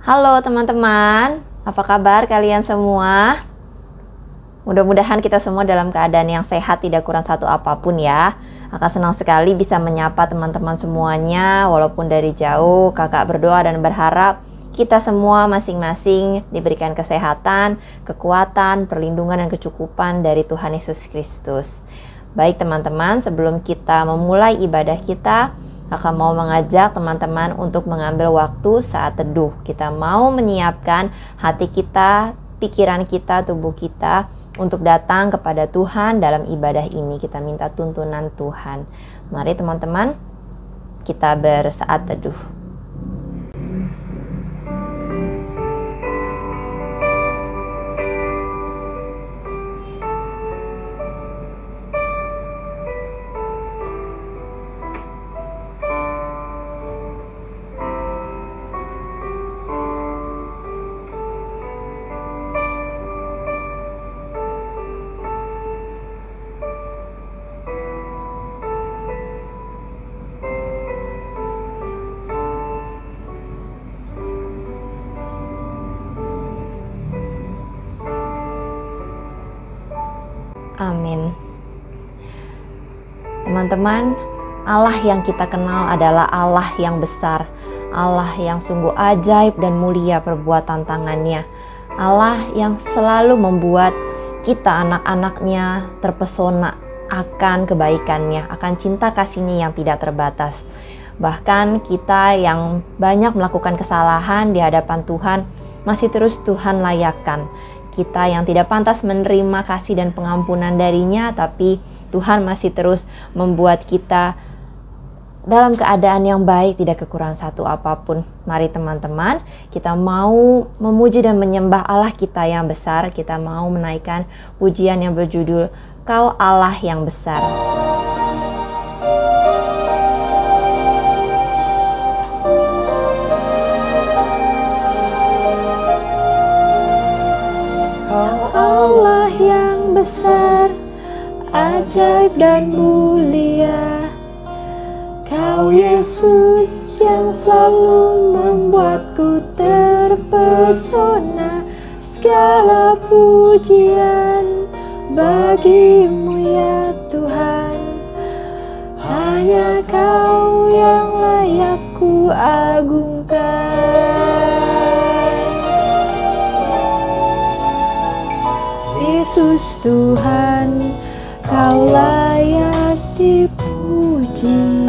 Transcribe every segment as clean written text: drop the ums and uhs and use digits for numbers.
Halo teman-teman, apa kabar kalian semua? Mudah-mudahan kita semua dalam keadaan yang sehat, tidak kurang satu apapun ya. Kakak senang sekali bisa menyapa teman-teman semuanya, walaupun dari jauh. Kakak berdoa dan berharap kita semua masing-masing diberikan kesehatan, kekuatan, perlindungan dan kecukupan dari Tuhan Yesus Kristus. Baik teman-teman, sebelum kita memulai ibadah kita, Kakak mau mengajak teman-teman untuk mengambil waktu saat teduh. Kita mau menyiapkan hati kita, pikiran kita, tubuh kita untuk datang kepada Tuhan dalam ibadah ini. Kita minta tuntunan Tuhan. Mari teman-teman, kita bersaat teduh. Amin. Teman-teman, Allah yang kita kenal adalah Allah yang besar, Allah yang sungguh ajaib dan mulia perbuatan tangannya, Allah yang selalu membuat kita anak-anaknya terpesona akan kebaikannya, akan cinta kasihnya yang tidak terbatas. Bahkan kita yang banyak melakukan kesalahan di hadapan Tuhan, masih terus Tuhan layakkan. Kita yang tidak pantas menerima kasih dan pengampunan darinya, tapi Tuhan masih terus membuat kita dalam keadaan yang baik, tidak kekurangan satu apapun. Mari teman-teman, kita mau memuji dan menyembah Allah kita yang besar. Kita mau menaikkan pujian yang berjudul Kau Allah yang Besar. Allah yang besar, ajaib dan mulia. Kau Yesus yang selalu membuatku terpesona. Segala pujian bagimu ya Tuhan. Hanya Kau yang layak ku agungkan. Yesus Tuhan, Kau layak dipuji,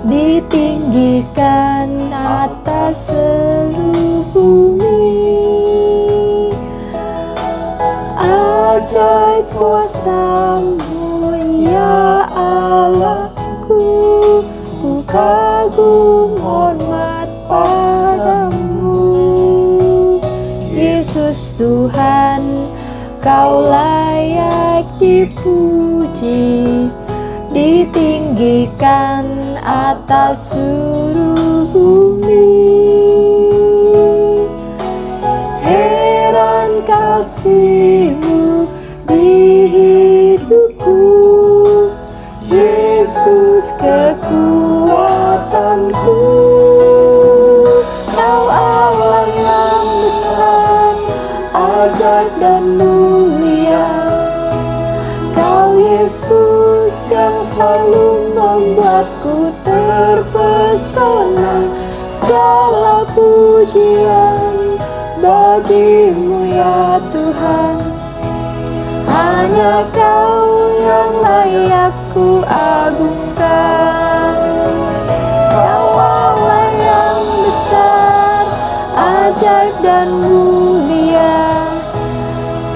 ditinggikan atas seluruh bumi. Ajaib kuasa-Mu ya Allahku, ku kagum hormat padamu. Yesus Tuhan, Kau layak dipuji, ditinggikan atas seluruh bumi. Heran kasih-Mu di hidupku, Yesus kekuatanku. Kau Allah yang besar, ajaib dan mulia. Kau Yesus yang selalu membuatku terpesona. Segala pujian bagimu ya Tuhan. Hanya Kau yang layak ku agungkan. Kau Allah yang besar, ajaib dan mulia.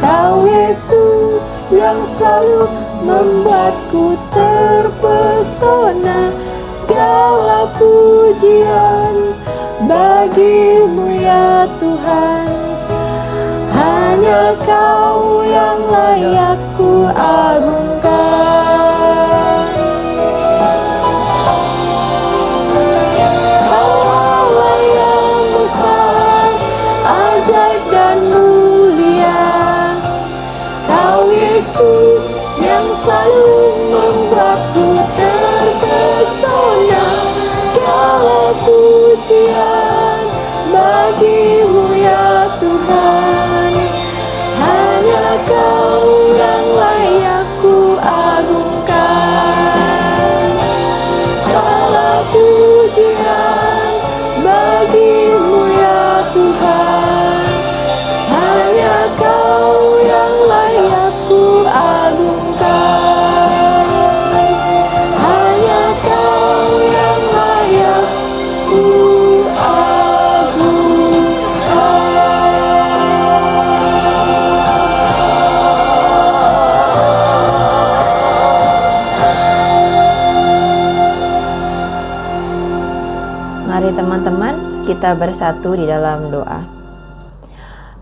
Kau Yesus yang selalu membuatku terpesona. Segala pujian bagimu ya Tuhan. Hanya Kau yang layak ku agungkan. Kau Allah yang besar, ajaib dan mulia. Kau Yesus yang selalu membuatku terpesona. Segala pujian bagi kita bersatu di dalam doa.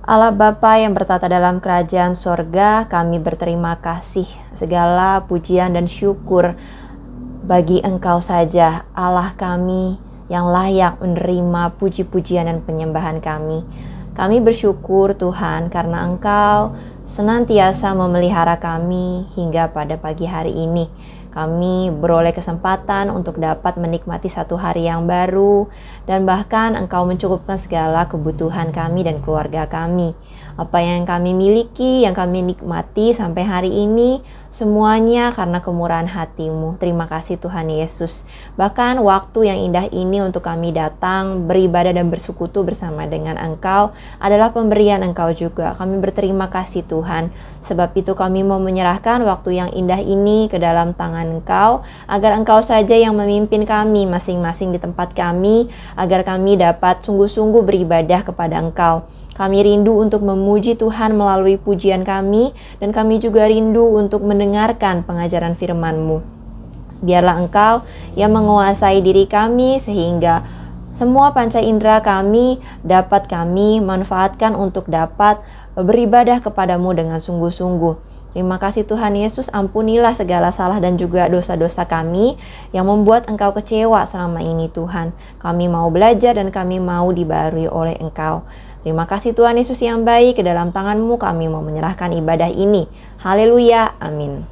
Allah Bapa yang bertata dalam kerajaan sorga, kami berterima kasih, segala pujian dan syukur bagi Engkau saja, Allah kami yang layak menerima puji-pujian dan penyembahan kami. Kami bersyukur Tuhan karena Engkau senantiasa memelihara kami hingga pada pagi hari ini. Kami beroleh kesempatan untuk dapat menikmati satu hari yang baru, dan bahkan Engkau mencukupkan segala kebutuhan kami dan keluarga kami. Apa yang kami miliki, yang kami nikmati sampai hari ini, semuanya karena kemurahan hati-Mu. Terima kasih Tuhan Yesus. Bahkan waktu yang indah ini untuk kami datang, beribadah dan bersekutu bersama dengan Engkau adalah pemberian Engkau juga. Kami berterima kasih Tuhan. Sebab itu kami mau menyerahkan waktu yang indah ini ke dalam tangan Engkau, agar Engkau saja yang memimpin kami masing-masing di tempat kami, agar kami dapat sungguh-sungguh beribadah kepada Engkau. Kami rindu untuk memuji Tuhan melalui pujian kami, dan kami juga rindu untuk mendengarkan pengajaran firman-Mu. Biarlah Engkau yang menguasai diri kami, sehingga semua panca indera kami dapat kami manfaatkan untuk dapat beribadah kepadamu dengan sungguh-sungguh. Terima kasih Tuhan Yesus, ampunilah segala salah dan juga dosa-dosa kami yang membuat Engkau kecewa selama ini Tuhan. Kami mau belajar dan kami mau dibarui oleh Engkau. Terima kasih Tuhan Yesus yang baik, ke dalam tangan-Mu kami mau menyerahkan ibadah ini. Haleluya, amin.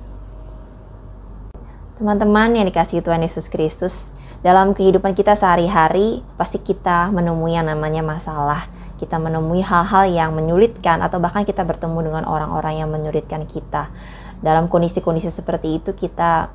Teman-teman yang dikasihi Tuhan Yesus Kristus, dalam kehidupan kita sehari-hari pasti kita menemui yang namanya masalah. Kita menemui hal-hal yang menyulitkan, atau bahkan kita bertemu dengan orang-orang yang menyulitkan kita. Dalam kondisi-kondisi seperti itu kita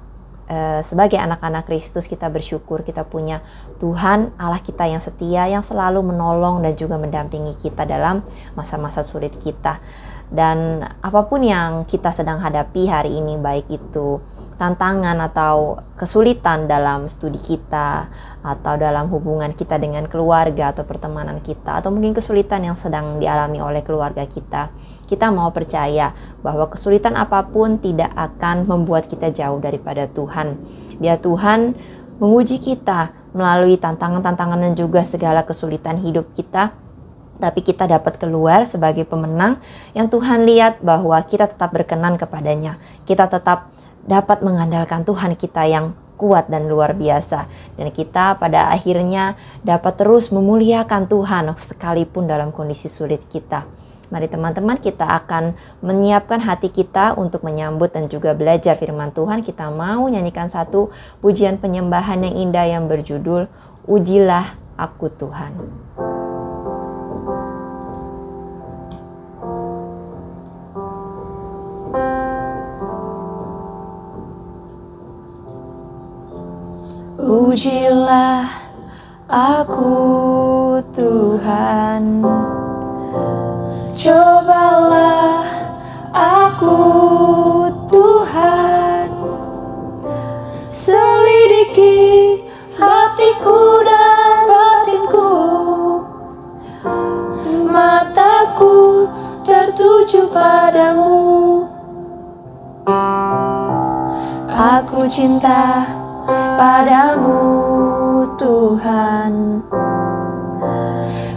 sebagai anak-anak Kristus, kita bersyukur kita punya Tuhan Allah kita yang setia, yang selalu menolong dan juga mendampingi kita dalam masa-masa sulit kita. Dan apapun yang kita sedang hadapi hari ini, baik itu tantangan atau kesulitan dalam studi kita, atau dalam hubungan kita dengan keluarga atau pertemanan kita, atau mungkin kesulitan yang sedang dialami oleh keluarga kita, kita mau percaya bahwa kesulitan apapun tidak akan membuat kita jauh daripada Tuhan. Biar Tuhan menguji kita melalui tantangan-tantangan dan juga segala kesulitan hidup kita, tapi kita dapat keluar sebagai pemenang yang Tuhan lihat bahwa kita tetap berkenan kepadanya. Kita tetap dapat mengandalkan Tuhan kita yang kuat dan luar biasa. Dan kita pada akhirnya dapat terus memuliakan Tuhan sekalipun dalam kondisi sulit kita. Mari teman-teman, kita akan menyiapkan hati kita untuk menyambut dan juga belajar firman Tuhan. Kita mau nyanyikan satu pujian penyembahan yang indah yang berjudul Ujilah Aku Tuhan. Ujilah aku Tuhan, cobalah aku Tuhan, selidiki hatiku dan batinku, mataku tertuju padamu. Aku cinta padamu Tuhan,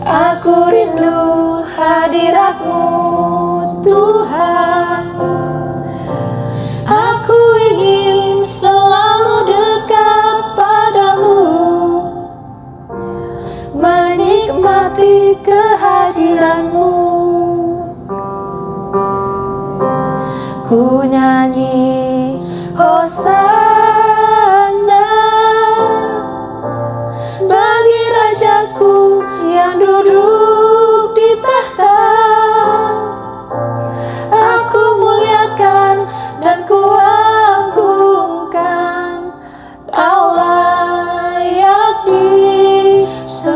aku rindu hadirat-Mu Tuhan, aku ingin selalu dekat padamu, menikmati kehadiran-Mu. Ku nyanyi Hosana bagi Rajaku yang duduk di tahta. Aku muliakan dan ku agungkan, Kau layak disembah.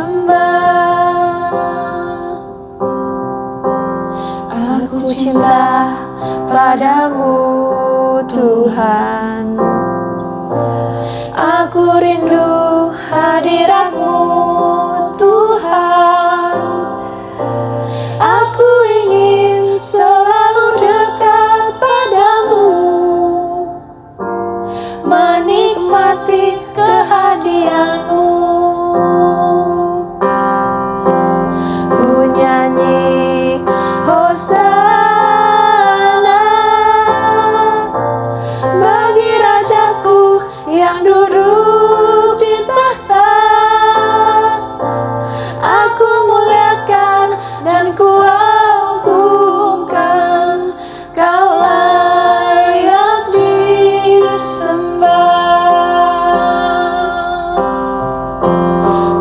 Aku cinta padamu Tuhan, aku rindu hadirat-Mu Tuhan, aku ingin selalu dekat padamu, menikmati kehadiran-Mu. nyanyi Hosana bagi Rajaku yang duduk di tahta. Aku muliakan dan kuagungkan, Kau layak disembah.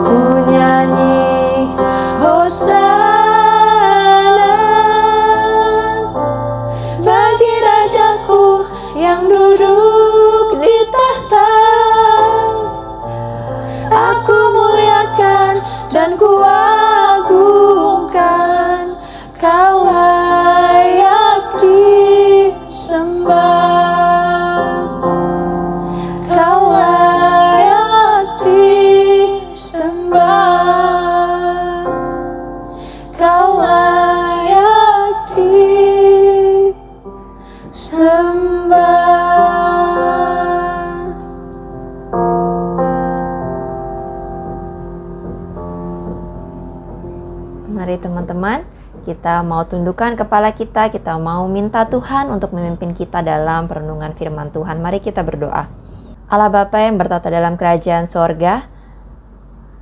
Ku nyanyi Hosana bagi Rajaku yang duduk di tahta. Aku muliakan dan kuagungkan, Kau layak disembah. Kau layak disembah. Kau layak disembah. Mari teman-teman, kita mau tundukkan kepala kita mau minta Tuhan untuk memimpin kita dalam perenungan firman Tuhan. Mari kita berdoa. Allah Bapa yang bertata dalam kerajaan sorga,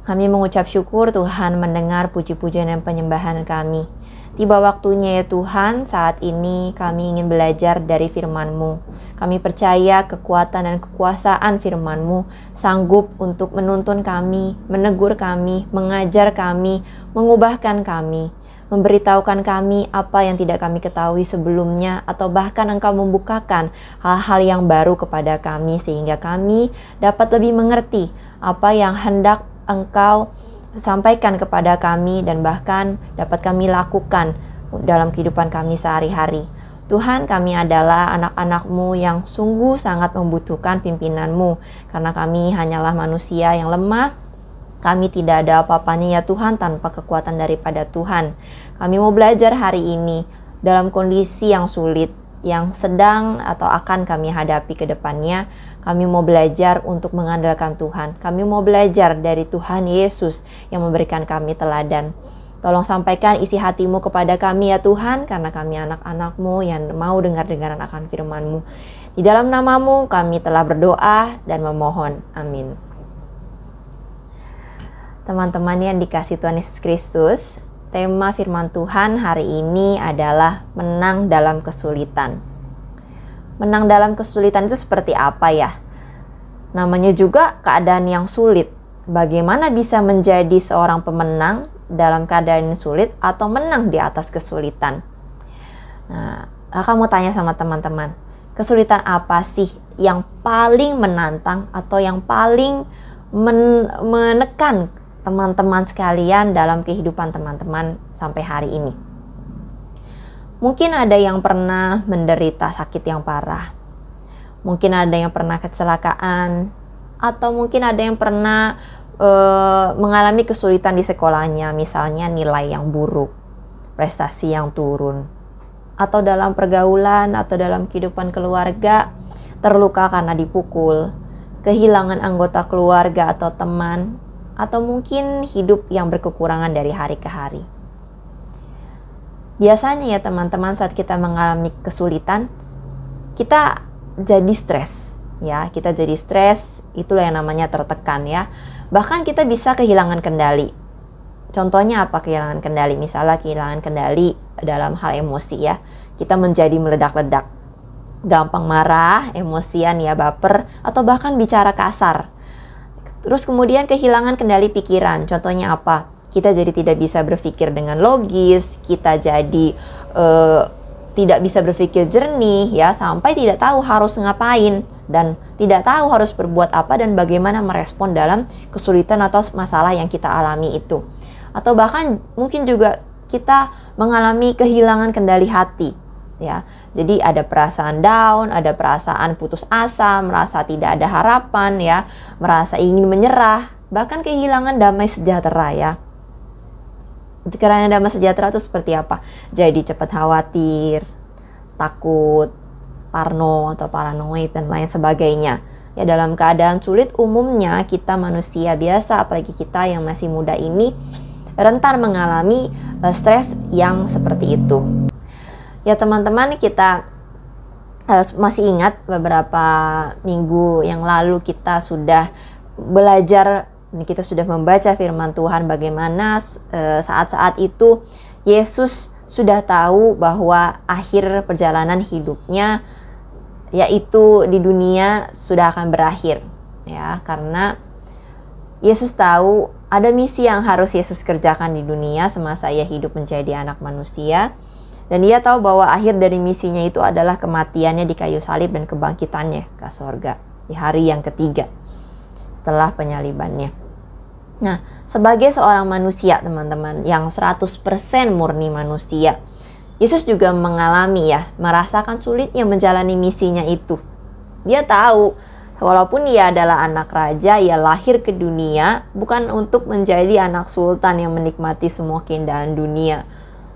kami mengucap syukur Tuhan mendengar puji-pujian dan penyembahan kami. Tiba waktunya ya Tuhan, saat ini kami ingin belajar dari firman-Mu. Kami percaya kekuatan dan kekuasaan firman-Mu sanggup untuk menuntun kami, menegur kami, mengajar kami, mengubahkan kami, memberitahukan kami apa yang tidak kami ketahui sebelumnya, atau bahkan Engkau membukakan hal-hal yang baru kepada kami sehingga kami dapat lebih mengerti apa yang hendak Engkau sampaikan kepada kami dan bahkan dapat kami lakukan dalam kehidupan kami sehari-hari. Tuhan, kami adalah anak-anak-Mu yang sungguh sangat membutuhkan pimpinan-Mu, karena kami hanyalah manusia yang lemah. Kami tidak ada apa-apanya ya Tuhan tanpa kekuatan daripada Tuhan. Kami mau belajar hari ini dalam kondisi yang sulit, yang sedang atau akan kami hadapi ke depannya. Kami mau belajar untuk mengandalkan Tuhan. Kami mau belajar dari Tuhan Yesus yang memberikan kami teladan. Tolong sampaikan isi hati-Mu kepada kami ya Tuhan, karena kami anak-anak-Mu yang mau dengar-dengaran akan firman-Mu. Di dalam nama-Mu kami telah berdoa dan memohon. Amin. Teman-teman yang dikasihi Tuhan Yesus Kristus, tema firman Tuhan hari ini adalah menang dalam kesulitan. Menang dalam kesulitan itu seperti apa ya? Namanya juga keadaan yang sulit. Bagaimana bisa menjadi seorang pemenang dalam keadaan yang sulit atau menang di atas kesulitan? Nah, kakak mau tanya sama teman-teman, kesulitan apa sih yang paling menantang atau yang paling menekan teman-teman sekalian dalam kehidupan teman-teman sampai hari ini? Mungkin ada yang pernah menderita sakit yang parah. Mungkin ada yang pernah kecelakaan. Atau mungkin ada yang pernah mengalami kesulitan di sekolahnya. Misalnya nilai yang buruk, prestasi yang turun. Atau dalam pergaulan atau dalam kehidupan keluarga, terluka karena dipukul, kehilangan anggota keluarga atau teman, atau mungkin hidup yang berkekurangan dari hari ke hari. Biasanya ya teman-teman, saat kita mengalami kesulitan, kita jadi stres, ya. Kita jadi stres, itulah yang namanya tertekan, ya. Bahkan kita bisa kehilangan kendali. Contohnya apa kehilangan kendali? Misalnya kehilangan kendali dalam hal emosi, ya. Kita menjadi meledak-ledak, gampang marah, emosian, ya, baper, atau bahkan bicara kasar. Terus kemudian kehilangan kendali pikiran. Contohnya apa? Kita jadi tidak bisa berpikir dengan logis, kita jadi tidak bisa berpikir jernih, ya, sampai tidak tahu harus ngapain dan tidak tahu harus berbuat apa dan bagaimana merespon dalam kesulitan atau masalah yang kita alami itu. Atau bahkan mungkin juga kita mengalami kehilangan kendali hati, ya. Jadi ada perasaan down, ada perasaan putus asa, merasa tidak ada harapan, ya, merasa ingin menyerah, bahkan kehilangan damai sejahtera, ya. Kehilangan damai sejahtera itu seperti apa? Jadi cepat khawatir, takut, parno atau paranoid dan lain sebagainya. Ya, dalam keadaan sulit umumnya kita manusia biasa, apalagi kita yang masih muda ini, rentan mengalami stres yang seperti itu. Ya teman-teman, kita masih ingat beberapa minggu yang lalu kita sudah belajar, kita sudah membaca firman Tuhan bagaimana saat-saat itu Yesus sudah tahu bahwa akhir perjalanan hidupnya, yaitu di dunia, sudah akan berakhir. Ya, karena Yesus tahu ada misi yang harus Yesus kerjakan di dunia semasa ia hidup menjadi anak manusia. Dan dia tahu bahwa akhir dari misinya itu adalah kematiannya di kayu salib dan kebangkitannya ke sorga di hari yang ketiga setelah penyalibannya. Nah, sebagai seorang manusia teman-teman yang 100% murni manusia, Yesus juga merasakan sulitnya menjalani misinya itu. Dia tahu walaupun ia adalah anak raja, ia lahir ke dunia bukan untuk menjadi anak sultan yang menikmati semua keindahan dunia,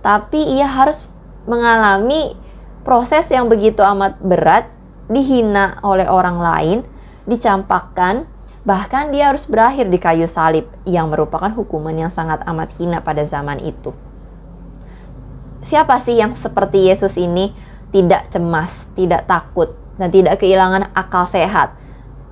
tapi ia harus mengalami proses yang begitu amat berat, dihina oleh orang lain, dicampakkan, bahkan dia harus berakhir di kayu salib yang merupakan hukuman yang sangat amat hina pada zaman itu. Siapa sih yang seperti Yesus ini tidak cemas, tidak takut, dan tidak kehilangan akal sehat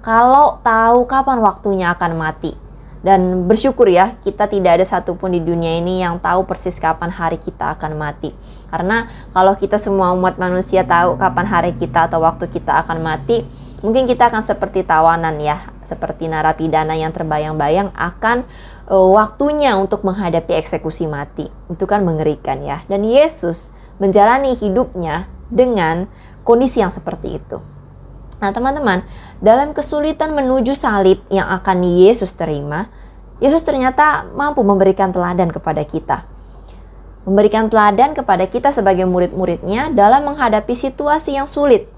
kalau tahu kapan waktunya akan mati? Dan bersyukur ya, kita tidak ada satupun di dunia ini yang tahu persis kapan hari kita akan mati. Karena kalau kita semua umat manusia tahu kapan hari kita atau waktu kita akan mati, mungkin kita akan seperti tawanan ya, seperti narapidana yang terbayang-bayang akan waktunya untuk menghadapi eksekusi mati. Itu kan mengerikan ya. Dan Yesus menjalani hidupnya dengan kondisi yang seperti itu. Nah teman-teman, dalam kesulitan menuju salib yang akan Yesus terima, Yesus ternyata mampu memberikan teladan kepada kita. Memberikan teladan kepada kita sebagai murid-muridnya dalam menghadapi situasi yang sulit.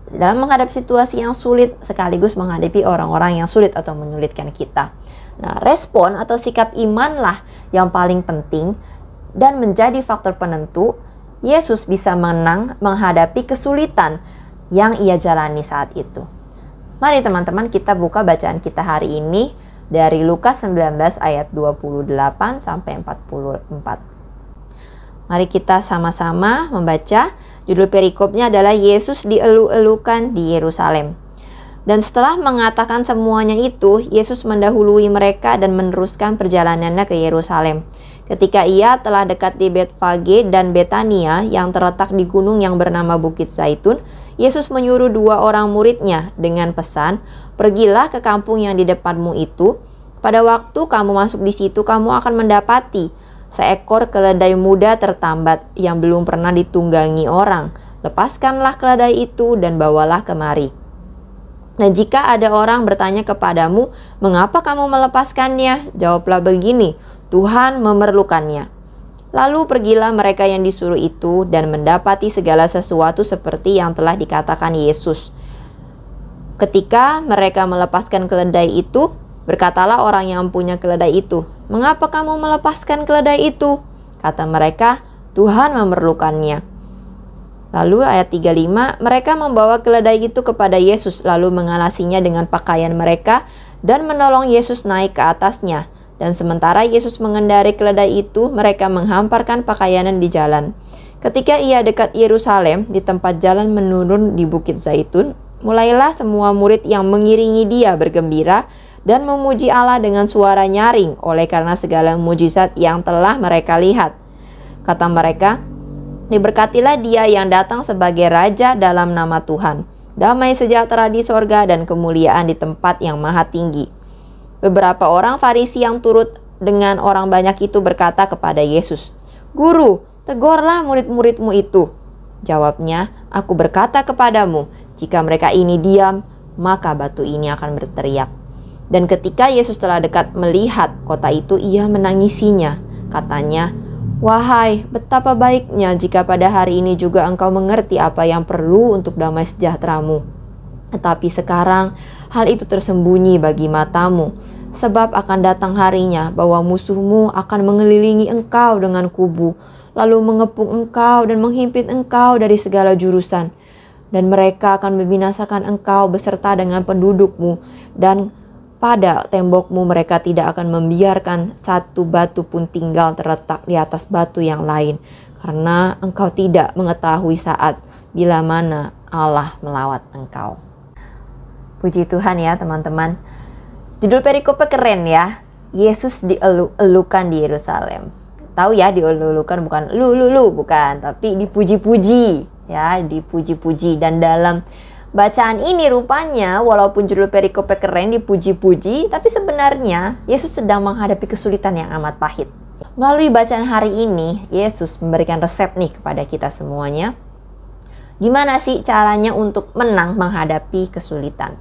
Dalam menghadapi situasi yang sulit sekaligus menghadapi orang-orang yang sulit atau menyulitkan kita. Nah, respon atau sikap imanlah yang paling penting dan menjadi faktor penentu Yesus bisa menang menghadapi kesulitan yang ia jalani saat itu. Mari teman-teman kita buka bacaan kita hari ini dari Lukas 19 ayat 28 sampai 44. Mari kita sama-sama membaca. Judul perikopnya adalah Yesus dielu-elukan di Yerusalem. Dan setelah mengatakan semuanya itu, Yesus mendahului mereka dan meneruskan perjalanannya ke Yerusalem. Ketika ia telah dekat di Betfage dan Betania yang terletak di gunung yang bernama Bukit Zaitun, Yesus menyuruh 2 orang muridnya dengan pesan, "Pergilah ke kampung yang di depanmu itu. Pada waktu kamu masuk di situ, kamu akan mendapati seekor keledai muda tertambat yang belum pernah ditunggangi orang. Lepaskanlah keledai itu dan bawalah kemari. Nah, jika ada orang bertanya kepadamu, mengapa kamu melepaskannya? Jawablah begini, Tuhan memerlukannya." Lalu pergilah mereka yang disuruh itu dan mendapati segala sesuatu seperti yang telah dikatakan Yesus. Ketika mereka melepaskan keledai itu, berkatalah orang yang punya keledai itu, "Mengapa kamu melepaskan keledai itu?" Kata mereka, "Tuhan memerlukannya." Lalu ayat 35, mereka membawa keledai itu kepada Yesus lalu mengalasinya dengan pakaian mereka dan menolong Yesus naik ke atasnya. Dan sementara Yesus mengendarai keledai itu, mereka menghamparkan pakaianan di jalan. Ketika ia dekat Yerusalem, di tempat jalan menurun di Bukit Zaitun, mulailah semua murid yang mengiringi dia bergembira dan memuji Allah dengan suara nyaring oleh karena segala mujizat yang telah mereka lihat. Kata mereka, "Diberkatilah dia yang datang sebagai Raja dalam nama Tuhan. Damai sejahtera di sorga dan kemuliaan di tempat yang maha tinggi." Beberapa orang Farisi yang turut dengan orang banyak itu berkata kepada Yesus, "Guru, tegurlah murid-muridmu itu." Jawabnya, "Aku berkata kepadamu, jika mereka ini diam, maka batu ini akan berteriak." Dan ketika Yesus telah dekat melihat kota itu, ia menangisinya. Katanya, "Wahai, betapa baiknya jika pada hari ini juga engkau mengerti apa yang perlu untuk damai sejahteramu. Tetapi sekarang hal itu tersembunyi bagi matamu. Sebab akan datang harinya bahwa musuhmu akan mengelilingi engkau dengan kubu, lalu mengepung engkau dan menghimpit engkau dari segala jurusan. Dan mereka akan membinasakan engkau beserta dengan pendudukmu, dan pada tembokmu mereka tidak akan membiarkan satu batu pun tinggal terletak di atas batu yang lain, karena engkau tidak mengetahui saat bila mana Allah melawat engkau. Puji Tuhan ya teman-teman. Judul perikopnya keren ya. Yesus dielu-elukan di Yerusalem. Tahu ya, dielu-elukan bukan lu bukan, tapi dipuji-puji ya, dipuji-puji. Dan dalam bacaan ini rupanya walaupun judul perikopnya keren, dipuji-puji, tapi sebenarnya Yesus sedang menghadapi kesulitan yang amat pahit. Melalui bacaan hari ini, Yesus memberikan resep nih kepada kita semuanya. Gimana sih caranya untuk menang menghadapi kesulitan?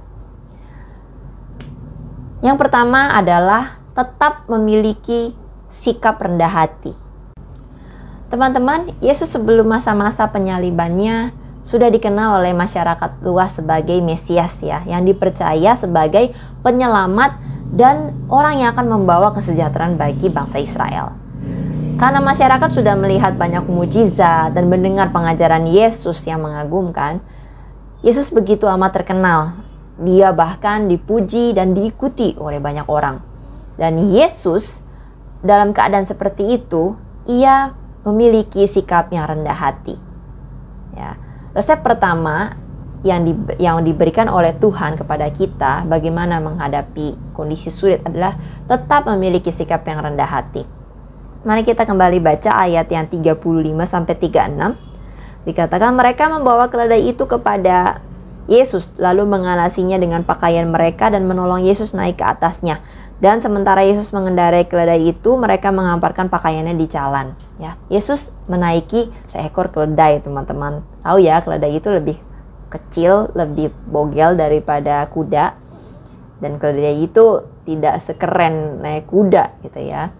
Yang pertama adalah tetap memiliki sikap rendah hati. Teman-teman, Yesus sebelum masa-masa penyalibannya sudah dikenal oleh masyarakat luas sebagai Mesias ya, yang dipercaya sebagai penyelamat dan orang yang akan membawa kesejahteraan bagi bangsa Israel. Karena masyarakat sudah melihat banyak mujizat dan mendengar pengajaran Yesus yang mengagumkan, Yesus begitu amat terkenal. Dia bahkan dipuji dan diikuti oleh banyak orang. Dan Yesus dalam keadaan seperti itu, ia memiliki sikap yang rendah hati. Ya. Resep pertama yang diberikan oleh Tuhan kepada kita bagaimana menghadapi kondisi sulit adalah tetap memiliki sikap yang rendah hati. Mari kita kembali baca ayat yang 35 sampai 36. Dikatakan mereka membawa keledai itu kepada Yesus lalu mengalasinya dengan pakaian mereka dan menolong Yesus naik ke atasnya. Dan sementara Yesus mengendarai keledai itu, mereka menghamparkan pakaiannya di jalan. Ya, Yesus menaiki seekor keledai, teman-teman. Tahu ya, keledai itu lebih kecil, lebih bogel daripada kuda. Dan keledai itu tidak sekeren naik kuda, gitu ya.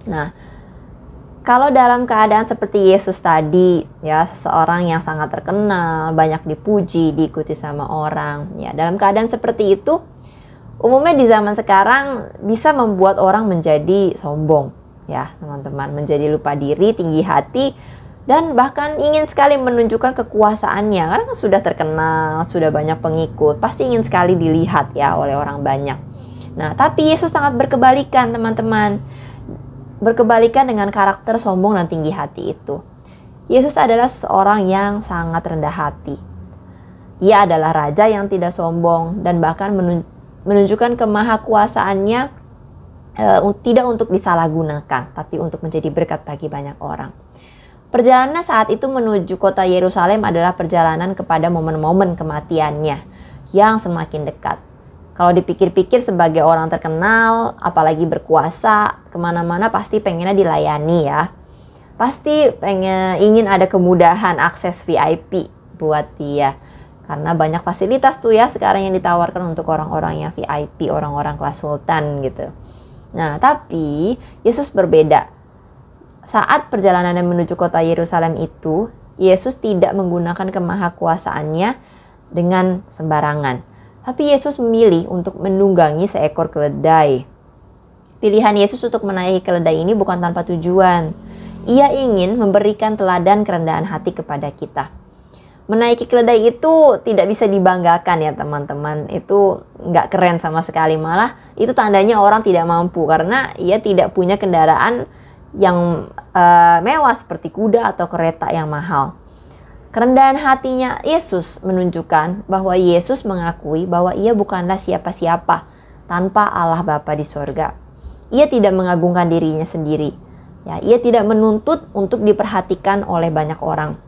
Nah, kalau dalam keadaan seperti Yesus tadi, ya, seseorang yang sangat terkenal, banyak dipuji, diikuti sama orang. Ya, dalam keadaan seperti itu, umumnya di zaman sekarang bisa membuat orang menjadi sombong, ya teman-teman, menjadi lupa diri, tinggi hati, dan bahkan ingin sekali menunjukkan kekuasaannya karena kan sudah terkenal, sudah banyak pengikut, pasti ingin sekali dilihat ya oleh orang banyak. Nah, tapi Yesus sangat berkebalikan teman-teman, berkebalikan dengan karakter sombong dan tinggi hati itu. Yesus adalah seorang yang sangat rendah hati. Ia adalah raja yang tidak sombong dan bahkan menunjukkan kemahakuasaannya tidak untuk disalahgunakan, tapi untuk menjadi berkat bagi banyak orang. Perjalanan saat itu menuju kota Yerusalem adalah perjalanan kepada momen-momen kematiannya yang semakin dekat. Kalau dipikir-pikir sebagai orang terkenal, apalagi berkuasa, kemana-mana pasti pengennya dilayani ya. Pasti ingin ada kemudahan akses VIP buat dia. Karena banyak fasilitas tuh ya sekarang yang ditawarkan untuk orang-orang yang VIP, orang-orang kelas sultan gitu. Nah, tapi Yesus berbeda. Saat perjalanan menuju kota Yerusalem itu, Yesus tidak menggunakan kemahakuasaannya dengan sembarangan. Tapi Yesus memilih untuk menunggangi seekor keledai. Pilihan Yesus untuk menaiki keledai ini bukan tanpa tujuan. Ia ingin memberikan teladan kerendahan hati kepada kita. Menaiki keledai itu tidak bisa dibanggakan ya teman-teman. Itu nggak keren sama sekali. Malah itu tandanya orang tidak mampu. Karena ia tidak punya kendaraan yang mewah seperti kuda atau kereta yang mahal. Kerendahan hatinya Yesus menunjukkan bahwa Yesus mengakui bahwa ia bukanlah siapa-siapa tanpa Allah Bapa di sorga. Ia tidak mengagungkan dirinya sendiri. Ya, ia tidak menuntut untuk diperhatikan oleh banyak orang.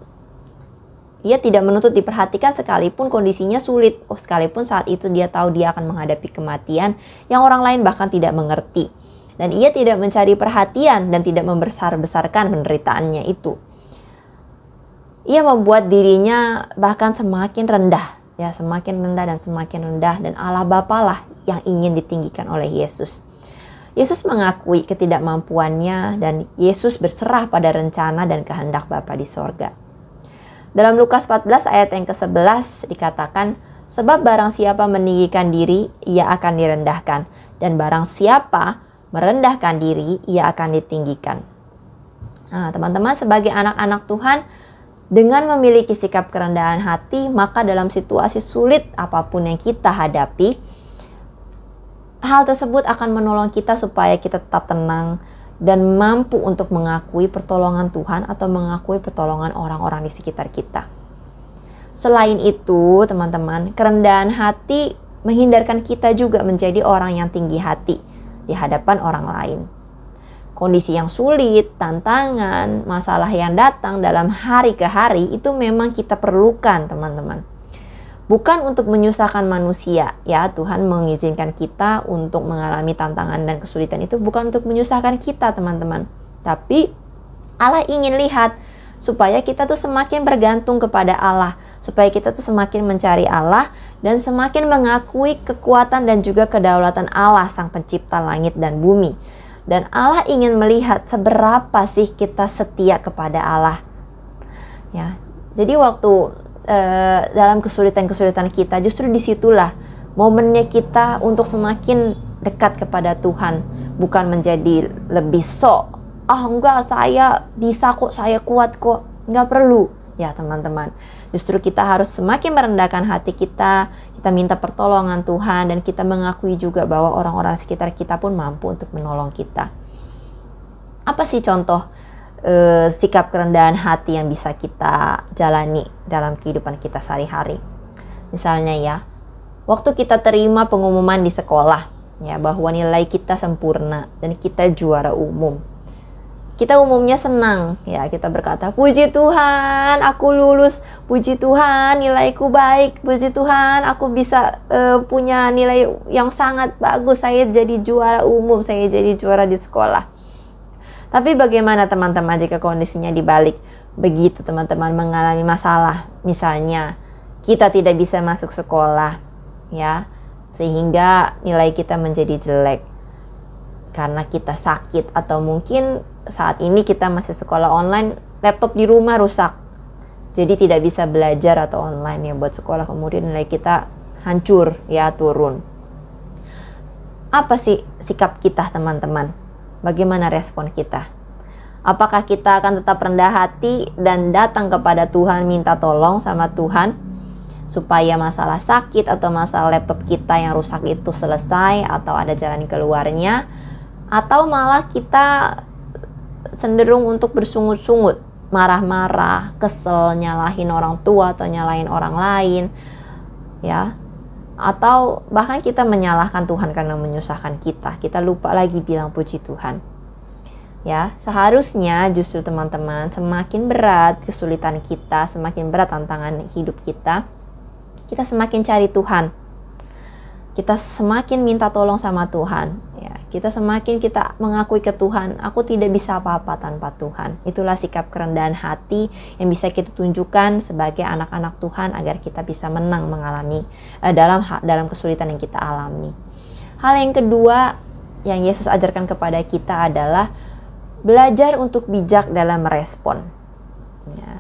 Ia tidak menuntut diperhatikan sekalipun kondisinya sulit. Sekalipun saat itu dia tahu dia akan menghadapi kematian yang orang lain bahkan tidak mengerti. Dan ia tidak mencari perhatian dan tidak membesar-besarkan penderitaannya itu. Ia membuat dirinya bahkan semakin rendah. Ya, semakin rendah dan semakin rendah. Dan Allah Bapa lah yang ingin ditinggikan oleh Yesus. Yesus mengakui ketidakmampuannya dan Yesus berserah pada rencana dan kehendak Bapa di sorga. Dalam Lukas 14 ayat yang ke-11 dikatakan, sebab barang siapa meninggikan diri, ia akan direndahkan. Dan barang siapa merendahkan diri, ia akan ditinggikan. Nah, teman-teman, sebagai anak-anak Tuhan, dengan memiliki sikap kerendahan hati, maka dalam situasi sulit apapun yang kita hadapi, hal tersebut akan menolong kita supaya kita tetap tenang dan mampu untuk mengakui pertolongan Tuhan atau mengakui pertolongan orang-orang di sekitar kita. Selain itu, teman-teman, kerendahan hati menghindarkan kita juga menjadi orang yang tinggi hati di hadapan orang lain. Kondisi yang sulit, tantangan, masalah yang datang dalam hari ke hari itu memang kita perlukan, teman-teman. Bukan untuk menyusahkan manusia, ya. Tuhan mengizinkan kita untuk mengalami tantangan dan kesulitan itu bukan untuk menyusahkan kita, teman-teman. Tapi Allah ingin lihat supaya kita tuh semakin bergantung kepada Allah, supaya kita tuh semakin mencari Allah dan semakin mengakui kekuatan dan juga kedaulatan Allah, Sang Pencipta langit dan bumi. Dan Allah ingin melihat seberapa sih kita setia kepada Allah. Ya, jadi waktu dalam kesulitan-kesulitan kita, justru disitulah momennya kita untuk semakin dekat kepada Tuhan, bukan menjadi lebih sok. Enggak, saya bisa kok, saya kuat kok. Enggak perlu, ya teman-teman. Justru kita harus semakin merendahkan hati kita minta pertolongan Tuhan, dan kita mengakui juga bahwa orang-orang sekitar kita pun mampu untuk menolong kita. Apa sih contoh sikap kerendahan hati yang bisa kita jalani dalam kehidupan kita sehari-hari? Misalnya ya, waktu kita terima pengumuman di sekolah ya bahwa nilai kita sempurna dan kita juara umum. Kita umumnya senang, ya, kita berkata, puji Tuhan, aku lulus, puji Tuhan, nilaiku baik, puji Tuhan, aku bisa punya nilai yang sangat bagus, saya jadi juara umum, saya jadi juara di sekolah. Tapi bagaimana teman-teman jika kondisinya dibalik? Begitu teman-teman mengalami masalah, misalnya kita tidak bisa masuk sekolah, ya, sehingga nilai kita menjadi jelek karena kita sakit, atau mungkin saat ini kita masih sekolah online, laptop di rumah rusak, jadi tidak bisa belajar atau online ya buat sekolah, kemudian nilai kita hancur, ya, turun. Apa sih sikap kita teman-teman? Bagaimana respon kita? Apakah kita akan tetap rendah hati dan datang kepada Tuhan, minta tolong sama Tuhan supaya masalah sakit atau masalah laptop kita yang rusak itu selesai atau ada jalan keluarnya? Atau malah kita cenderung untuk bersungut-sungut, marah-marah, kesel, nyalahin orang tua atau nyalahin orang lain, ya, atau bahkan kita menyalahkan Tuhan karena menyusahkan kita. Kita lupa lagi bilang puji Tuhan. Ya, seharusnya justru teman-teman, semakin berat kesulitan kita, semakin berat tantangan hidup kita semakin cari Tuhan. Kita semakin minta tolong sama Tuhan, ya. Kita semakin kita mengakui ke Tuhan, aku tidak bisa apa-apa tanpa Tuhan. Itulah sikap kerendahan hati yang bisa kita tunjukkan sebagai anak-anak Tuhan agar kita bisa menang mengalami dalam kesulitan yang kita alami. Hal yang kedua yang Yesus ajarkan kepada kita adalah belajar untuk bijak dalam merespon. Ya.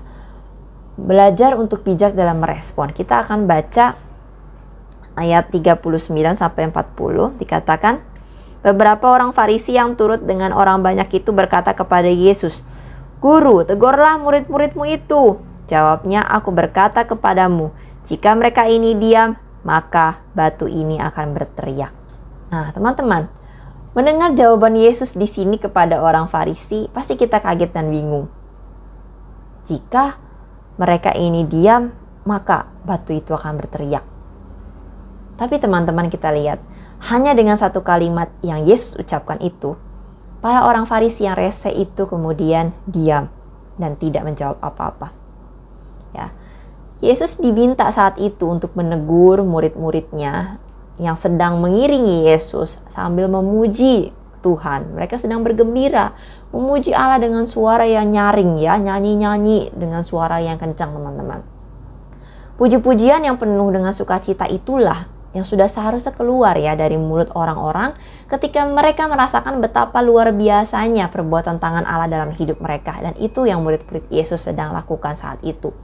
Belajar untuk bijak dalam merespon. Kita akan baca ayat 39 sampai 40, dikatakan, beberapa orang Farisi yang turut dengan orang banyak itu berkata kepada Yesus, "Guru, tegurlah murid-muridmu itu." Jawabnya, "Aku berkata kepadamu, jika mereka ini diam, maka batu ini akan berteriak." Nah, teman-teman, mendengar jawaban Yesus di sini kepada orang Farisi, pasti kita kaget dan bingung. Jika mereka ini diam, maka batu itu akan berteriak. Tapi teman-teman, kita lihat, hanya dengan satu kalimat yang Yesus ucapkan itu, para orang Farisi yang rese itu kemudian diam dan tidak menjawab apa-apa. Ya, Yesus diminta saat itu untuk menegur murid-muridnya yang sedang mengiringi Yesus sambil memuji Tuhan. Mereka sedang bergembira, memuji Allah dengan suara yang nyaring, ya, nyanyi-nyanyi dengan suara yang kencang, teman-teman. Puji-pujian yang penuh dengan sukacita itulah yang sudah seharusnya keluar, ya, dari mulut orang-orang ketika mereka merasakan betapa luar biasanya perbuatan tangan Allah dalam hidup mereka. Dan itu yang murid-murid Yesus sedang lakukan saat itu.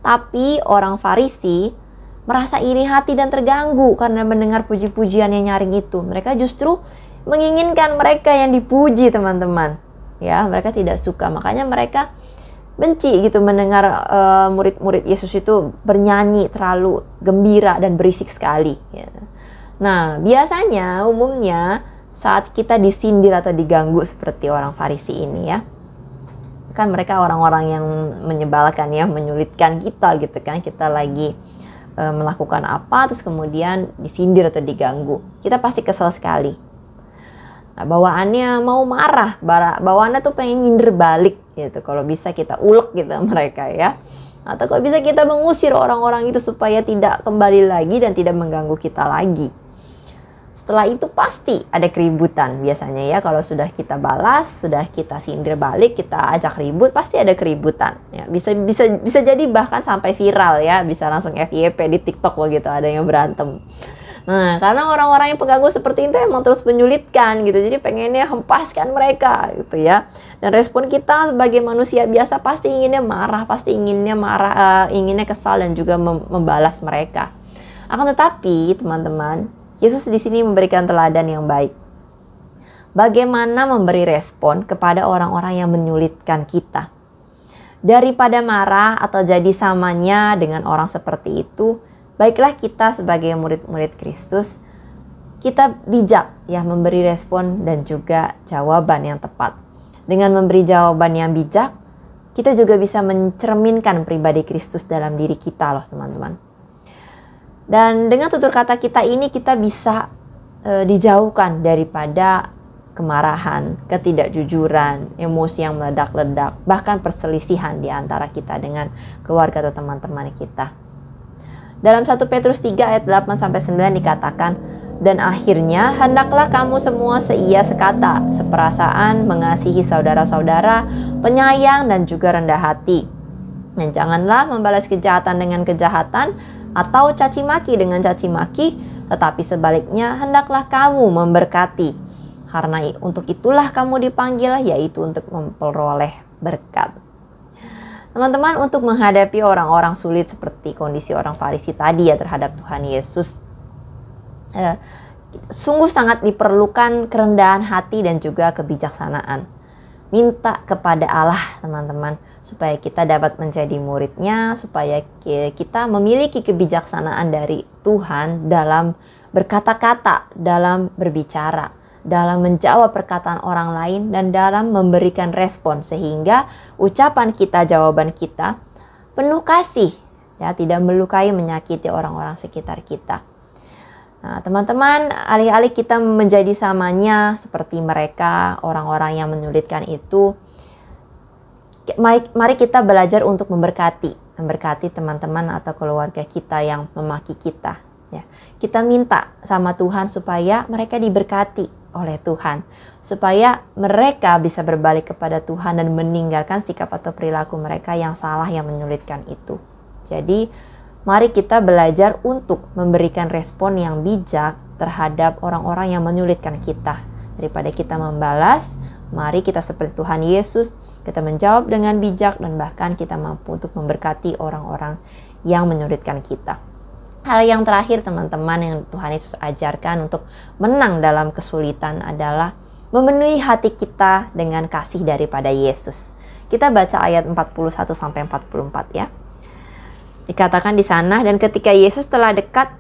Tapi orang Farisi merasa iri hati dan terganggu karena mendengar puji-pujian yang nyaring itu. Mereka justru menginginkan mereka yang dipuji, teman-teman. Ya, mereka tidak suka. Makanya mereka benci gitu mendengar murid-murid Yesus itu bernyanyi terlalu gembira dan berisik sekali, ya. Nah, biasanya umumnya saat kita disindir atau diganggu seperti orang Farisi ini ya, kan mereka orang-orang yang menyebalkan ya, menyulitkan kita gitu kan. Kita lagi melakukan apa terus kemudian disindir atau diganggu, kita pasti kesel sekali. Nah, bawaannya mau marah, bawaannya tuh pengen nyindir balik gitu. Kalau bisa kita ulek gitu mereka ya, atau kalau bisa kita mengusir orang-orang itu supaya tidak kembali lagi dan tidak mengganggu kita lagi. Setelah itu pasti ada keributan biasanya ya. Kalau sudah kita balas, sudah kita sindir balik, kita ajak ribut, pasti ada keributan ya. Bisa jadi bahkan sampai viral ya, bisa langsung FYP di TikTok begitu, ada yang berantem. Nah, karena orang-orang yang pengganggu seperti itu emang terus menyulitkan gitu. Jadi pengennya hempaskan mereka gitu ya. Dan respon kita sebagai manusia biasa pasti inginnya marah, inginnya kesal dan juga membalas mereka. Akan tetapi teman-teman, Yesus di sini memberikan teladan yang baik. Bagaimana memberi respon kepada orang-orang yang menyulitkan kita. Daripada marah atau jadi samanya dengan orang seperti itu, baiklah kita sebagai murid-murid Kristus, kita bijak ya memberi respon dan juga jawaban yang tepat. Dengan memberi jawaban yang bijak, kita juga bisa mencerminkan pribadi Kristus dalam diri kita loh teman-teman. Dan dengan tutur kata kita ini kita bisa dijauhkan daripada kemarahan, ketidakjujuran, emosi yang meledak-ledak, bahkan perselisihan di antara kita dengan keluarga atau teman-teman kita. Dalam 1 Petrus 3 ayat 8-9 dikatakan, dan akhirnya hendaklah kamu semua seia sekata, seperasaan, mengasihi saudara-saudara, penyayang dan juga rendah hati. Dan janganlah membalas kejahatan dengan kejahatan, atau caci maki dengan caci maki, tetapi sebaliknya hendaklah kamu memberkati. Karena untuk itulah kamu dipanggil, yaitu untuk memperoleh berkat. Teman-teman, untuk menghadapi orang-orang sulit seperti kondisi orang Farisi tadi ya terhadap Tuhan Yesus, sungguh sangat diperlukan kerendahan hati dan juga kebijaksanaan. Minta kepada Allah teman-teman, supaya kita dapat menjadi muridnya, supaya kita memiliki kebijaksanaan dari Tuhan dalam berkata-kata, dalam berbicara, dalam menjawab perkataan orang lain, dan dalam memberikan respon, sehingga ucapan kita, jawaban kita penuh kasih, ya, tidak melukai, menyakiti orang-orang sekitar kita. Nah, teman-teman, alih-alih kita menjadi samanya seperti mereka, orang-orang yang menyulitkan itu, mari kita belajar untuk memberkati teman-teman atau keluarga kita yang memaki kita. Ya. Kita minta sama Tuhan supaya mereka diberkati oleh Tuhan, supaya mereka bisa berbalik kepada Tuhan dan meninggalkan sikap atau perilaku mereka yang salah yang menyulitkan itu. Jadi, mari kita belajar untuk memberikan respon yang bijak terhadap orang-orang yang menyulitkan kita. Daripada kita membalas, mari kita seperti Tuhan Yesus, kita menjawab dengan bijak dan bahkan kita mampu untuk memberkati orang-orang yang menyulitkan kita. Hal yang terakhir teman-teman yang Tuhan Yesus ajarkan untuk menang dalam kesulitan adalah memenuhi hati kita dengan kasih daripada Yesus. Kita baca ayat 41-44 ya. Dikatakan di sana, dan ketika Yesus telah dekat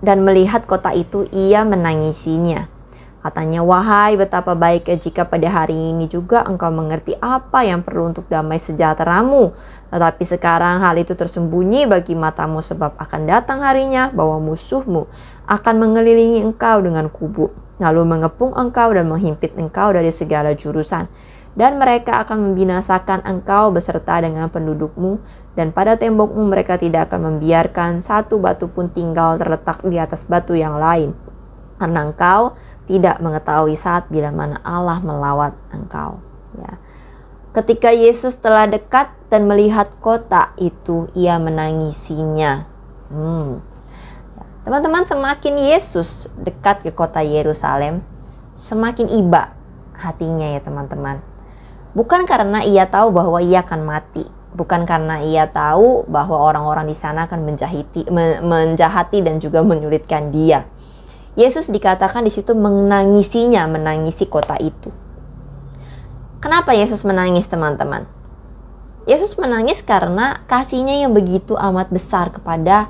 dan melihat kota itu, ia menangisinya. Katanya, wahai betapa baiknya jika pada hari ini juga engkau mengerti apa yang perlu untuk damai sejahteramu. Tetapi sekarang hal itu tersembunyi bagi matamu, sebab akan datang harinya bahwa musuhmu akan mengelilingi engkau dengan kubu, lalu mengepung engkau dan menghimpit engkau dari segala jurusan. Dan mereka akan membinasakan engkau beserta dengan pendudukmu, dan pada tembokmu mereka tidak akan membiarkan satu batu pun tinggal terletak di atas batu yang lain. Karena engkau tidak mengetahui saat bila mana Allah melawat engkau. Ya. Ketika Yesus telah dekat dan melihat kota itu, ia menangisinya. Teman-teman, semakin Yesus dekat ke kota Yerusalem, semakin iba hatinya ya teman-teman. Bukan karena ia tahu bahwa ia akan mati, bukan karena ia tahu bahwa orang-orang di sana akan menjahati dan juga menyulitkan dia. Yesus dikatakan di situ menangisinya, menangisi kota itu. Kenapa Yesus menangis teman-teman? Yesus menangis karena kasihnya yang begitu amat besar kepada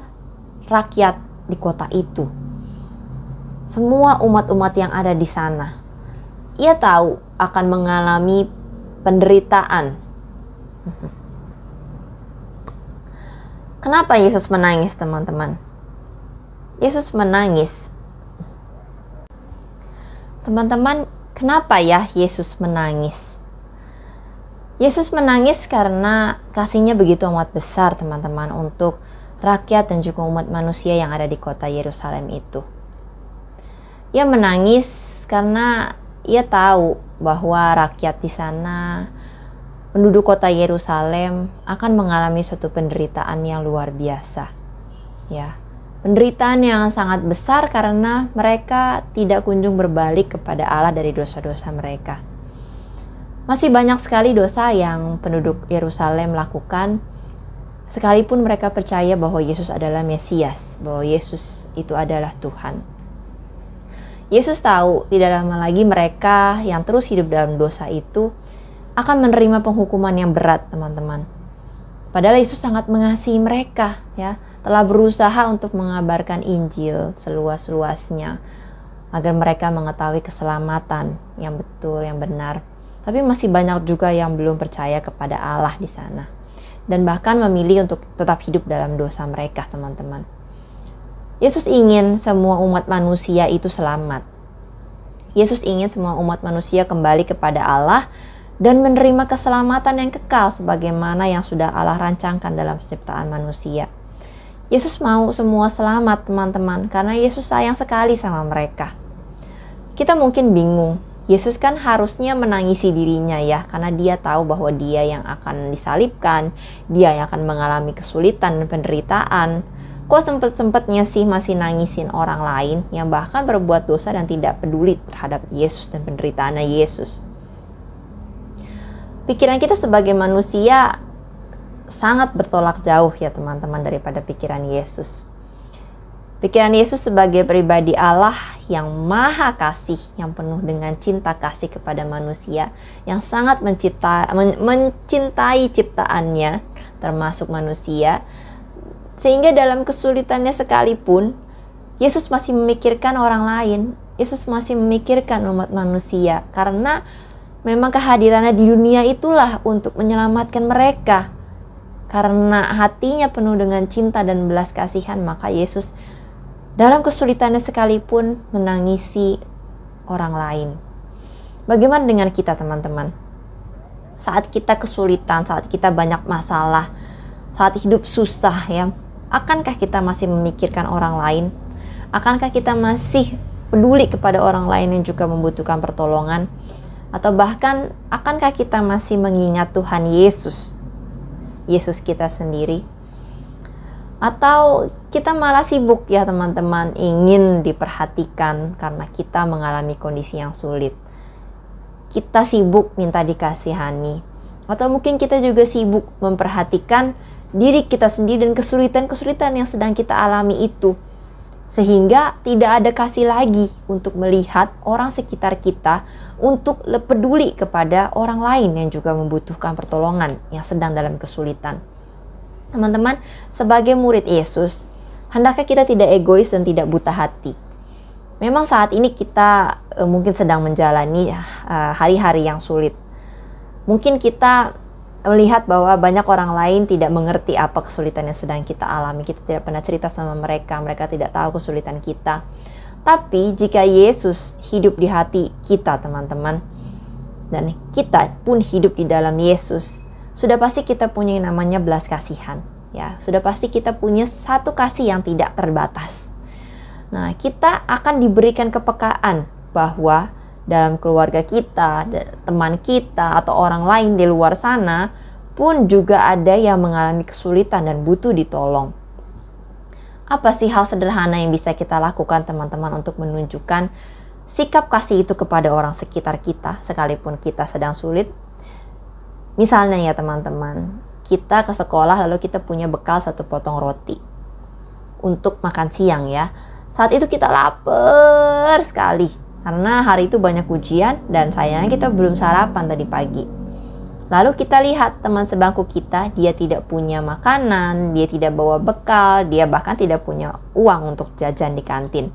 rakyat di kota itu. semua umat-umat yang ada di sana. Ia tahu akan mengalami penderitaan. Kenapa Yesus menangis, teman-teman? Yesus menangis. Teman-teman, kenapa ya Yesus menangis? Yesus menangis karena kasih-Nya begitu amat besar, teman-teman, untuk rakyat dan juga umat manusia yang ada di kota Yerusalem itu. Ia menangis karena ia tahu bahwa rakyat di sana, penduduk kota Yerusalem, akan mengalami suatu penderitaan yang luar biasa. Ya, penderitaan yang sangat besar karena mereka tidak kunjung berbalik kepada Allah dari dosa-dosa mereka. Masih banyak sekali dosa yang penduduk Yerusalem lakukan, sekalipun mereka percaya bahwa Yesus adalah Mesias, bahwa Yesus itu adalah Tuhan. Yesus tahu tidak lama lagi mereka yang terus hidup dalam dosa itu akan menerima penghukuman yang berat, teman-teman. Padahal Yesus sangat mengasihi mereka, ya, telah berusaha untuk mengabarkan Injil seluas-luasnya agar mereka mengetahui keselamatan yang betul, yang benar. Tapi masih banyak juga yang belum percaya kepada Allah di sana dan bahkan memilih untuk tetap hidup dalam dosa mereka, teman-teman. Yesus ingin semua umat manusia itu selamat. Yesus ingin semua umat manusia kembali kepada Allah dan menerima keselamatan yang kekal sebagaimana yang sudah Allah rancangkan dalam penciptaan manusia. Yesus mau semua selamat, teman-teman, karena Yesus sayang sekali sama mereka. Kita mungkin bingung, Yesus kan harusnya menangisi dirinya ya, karena dia tahu bahwa dia yang akan disalibkan, dia yang akan mengalami kesulitan dan penderitaan. Kok sempet-sempetnya sih masih nangisin orang lain yang bahkan berbuat dosa dan tidak peduli terhadap Yesus dan penderitaannya Yesus? Pikiran kita sebagai manusia sangat bertolak jauh ya, teman-teman, daripada pikiran Yesus. Pikiran Yesus sebagai pribadi Allah yang maha kasih, yang penuh dengan cinta kasih kepada manusia, yang sangat mencintai ciptaannya, termasuk manusia, sehingga dalam kesulitannya sekalipun, Yesus masih memikirkan orang lain. Yesus masih memikirkan umat manusia, karena memang kehadirannya di dunia itulah untuk menyelamatkan mereka. Karena hatinya penuh dengan cinta dan belas kasihan, maka Yesus dalam kesulitannya sekalipun menangisi orang lain. Bagaimana dengan kita, teman-teman? Saat kita kesulitan, saat kita banyak masalah, saat hidup susah ya, akankah kita masih memikirkan orang lain? Akankah kita masih peduli kepada orang lain yang juga membutuhkan pertolongan? Atau bahkan akankah kita masih mengingat Tuhan Yesus, Yesus kita sendiri? Atau kita malah sibuk ya, teman-teman, ingin diperhatikan karena kita mengalami kondisi yang sulit. Kita sibuk minta dikasihani. Atau mungkin kita juga sibuk memperhatikan diri kita sendiri dan kesulitan-kesulitan yang sedang kita alami itu. Sehingga tidak ada kasih lagi untuk melihat orang sekitar kita, untuk peduli kepada orang lain yang juga membutuhkan pertolongan, yang sedang dalam kesulitan. Teman-teman, sebagai murid Yesus, hendaknya kita tidak egois dan tidak buta hati. Memang saat ini kita mungkin sedang menjalani hari-hari yang sulit. Mungkin kita melihat bahwa banyak orang lain tidak mengerti apa kesulitan yang sedang kita alami. Kita tidak pernah cerita sama mereka, mereka tidak tahu kesulitan kita. Tapi jika Yesus hidup di hati kita, teman-teman, dan kita pun hidup di dalam Yesus, sudah pasti kita punya yang namanya belas kasihan, ya. Sudah pasti kita punya satu kasih yang tidak terbatas. Nah, kita akan diberikan kepekaan bahwa dalam keluarga kita, teman kita, atau orang lain di luar sana pun juga ada yang mengalami kesulitan dan butuh ditolong. Apa sih hal sederhana yang bisa kita lakukan, teman-teman, untuk menunjukkan sikap kasih itu kepada orang sekitar kita sekalipun kita sedang sulit? Misalnya ya, teman-teman, kita ke sekolah lalu kita punya bekal 1 potong roti untuk makan siang ya. Saat itu kita lapar sekali karena hari itu banyak ujian dan sayangnya kita belum sarapan tadi pagi. Lalu kita lihat teman sebangku kita, dia tidak punya makanan, dia tidak bawa bekal, dia bahkan tidak punya uang untuk jajan di kantin.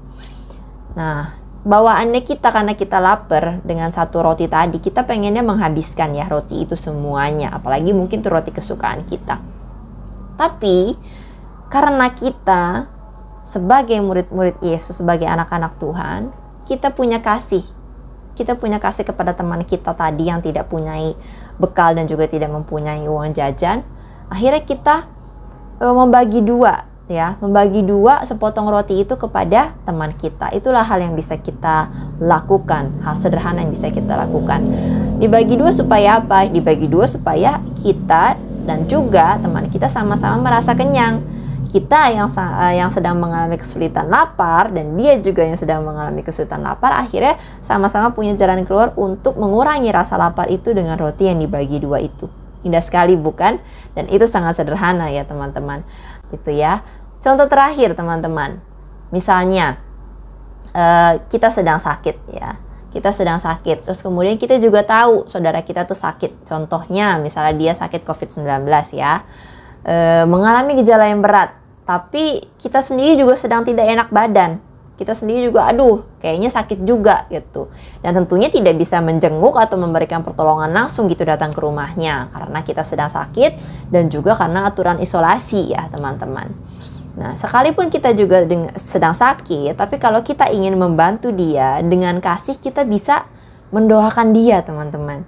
Nah, bawaannya kita karena kita lapar dengan satu roti tadi, kita pengennya menghabiskan ya roti itu semuanya, apalagi mungkin itu roti kesukaan kita. Tapi karena kita sebagai murid-murid Yesus, sebagai anak-anak Tuhan, kita punya kasih. Kita punya kasih kepada teman kita tadi yang tidak punya bekal dan juga tidak mempunyai uang jajan. Akhirnya kita membagi dua sepotong roti itu kepada teman kita. Itulah hal yang bisa kita lakukan, hal sederhana yang bisa kita lakukan. Dibagi dua supaya apa? Dibagi dua supaya kita dan juga teman kita sama-sama merasa kenyang. Kita yang sedang mengalami kesulitan lapar dan dia juga yang sedang mengalami kesulitan lapar, akhirnya sama-sama punya jalan keluar untuk mengurangi rasa lapar itu dengan roti yang dibagi dua itu. Indah sekali bukan? Dan itu sangat sederhana ya teman-teman. Itu ya. Contoh terakhir teman-teman, misalnya kita sedang sakit ya, kita sedang sakit, terus kemudian kita juga tahu saudara kita tuh sakit. Contohnya misalnya dia sakit COVID-19 ya, mengalami gejala yang berat, tapi kita sendiri juga sedang tidak enak badan, kita sendiri juga aduh kayaknya sakit juga gitu, dan tentunya tidak bisa menjenguk atau memberikan pertolongan langsung gitu datang ke rumahnya karena kita sedang sakit dan juga karena aturan isolasi ya teman-teman. Nah, sekalipun kita juga sedang sakit, tapi kalau kita ingin membantu dia dengan kasih, kita bisa mendoakan dia, teman-teman.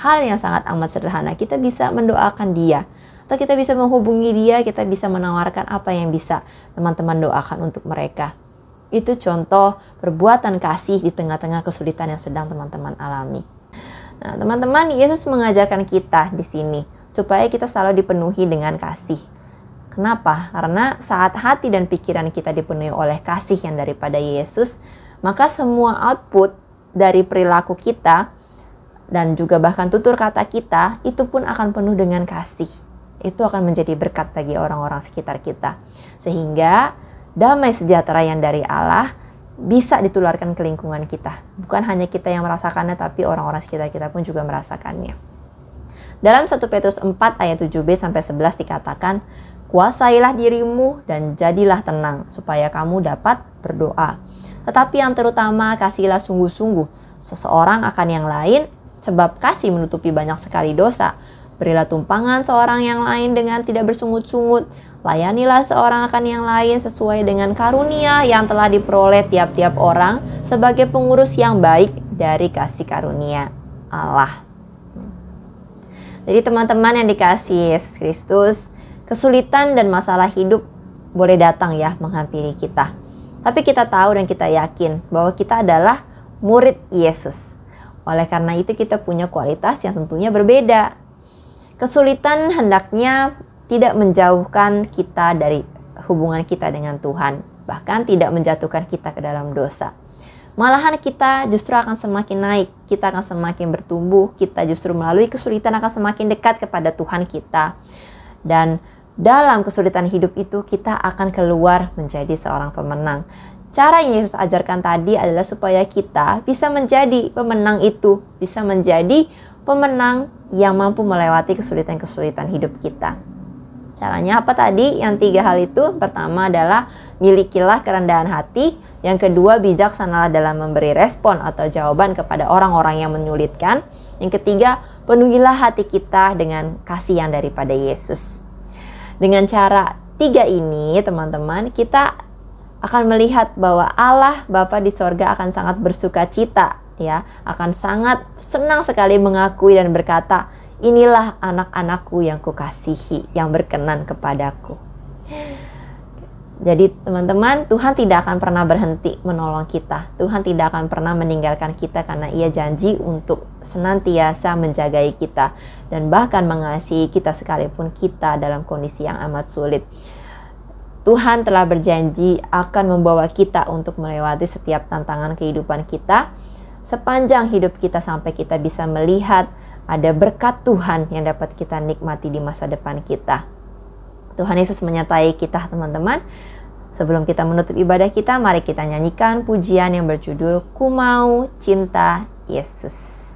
Hal yang sangat amat sederhana, kita bisa mendoakan dia. Atau kita bisa menghubungi dia, kita bisa menawarkan apa yang bisa teman-teman doakan untuk mereka. Itu contoh perbuatan kasih di tengah-tengah kesulitan yang sedang teman-teman alami. Nah, teman-teman, Yesus mengajarkan kita di sini supaya kita selalu dipenuhi dengan kasih. Kenapa? Karena saat hati dan pikiran kita dipenuhi oleh kasih yang daripada Yesus, maka semua output dari perilaku kita dan juga bahkan tutur kata kita itu pun akan penuh dengan kasih. Itu akan menjadi berkat bagi orang-orang sekitar kita. Sehingga damai sejahtera yang dari Allah bisa ditularkan ke lingkungan kita. Bukan hanya kita yang merasakannya, tapi orang-orang sekitar kita pun juga merasakannya. Dalam 1 Petrus 4 ayat 7b sampai 11 dikatakan, kuasailah dirimu dan jadilah tenang, supaya kamu dapat berdoa. Tetapi yang terutama, kasihlah sungguh-sungguh seseorang akan yang lain, sebab kasih menutupi banyak sekali dosa. Berilah tumpangan seorang yang lain dengan tidak bersungut-sungut. Layanilah seorang akan yang lain sesuai dengan karunia yang telah diperoleh tiap-tiap orang sebagai pengurus yang baik dari kasih karunia Allah. Jadi teman-teman yang dikasihi Yesus Kristus, kesulitan dan masalah hidup boleh datang ya menghampiri kita. Tapi kita tahu dan kita yakin bahwa kita adalah murid Yesus. Oleh karena itu kita punya kualitas yang tentunya berbeda. Kesulitan hendaknya tidak menjauhkan kita dari hubungan kita dengan Tuhan. Bahkan tidak menjatuhkan kita ke dalam dosa. Malahan kita justru akan semakin naik. Kita akan semakin bertumbuh. Kita justru melalui kesulitan akan semakin dekat kepada Tuhan kita. Dan dalam kesulitan hidup itu kita akan keluar menjadi seorang pemenang. Cara yang Yesus ajarkan tadi adalah supaya kita bisa menjadi pemenang itu. Bisa menjadi pemenang yang mampu melewati kesulitan-kesulitan hidup kita. Caranya apa tadi? Yang 3 hal itu. Pertama adalah milikilah kerendahan hati. Yang kedua, bijaksanalah dalam memberi respon atau jawaban kepada orang-orang yang menyulitkan. Yang ketiga, penuhilah hati kita dengan kasih yang daripada Yesus. Dengan cara 3 ini, teman-teman, kita akan melihat bahwa Allah Bapa di sorga akan sangat bersuka cita, ya, akan sangat senang sekali mengakui dan berkata, inilah anak-anakku yang kukasihi, yang berkenan kepadaku. Jadi teman-teman, Tuhan tidak akan pernah berhenti menolong kita. Tuhan tidak akan pernah meninggalkan kita karena Ia janji untuk senantiasa menjagai kita dan bahkan mengasihi kita sekalipun kita dalam kondisi yang amat sulit. Tuhan telah berjanji akan membawa kita untuk melewati setiap tantangan kehidupan kita sepanjang hidup kita sampai kita bisa melihat ada berkat Tuhan yang dapat kita nikmati di masa depan kita. Tuhan Yesus menyertai kita, teman-teman. Sebelum kita menutup ibadah kita, mari kita nyanyikan pujian yang berjudul Ku Mau Cinta Yesus.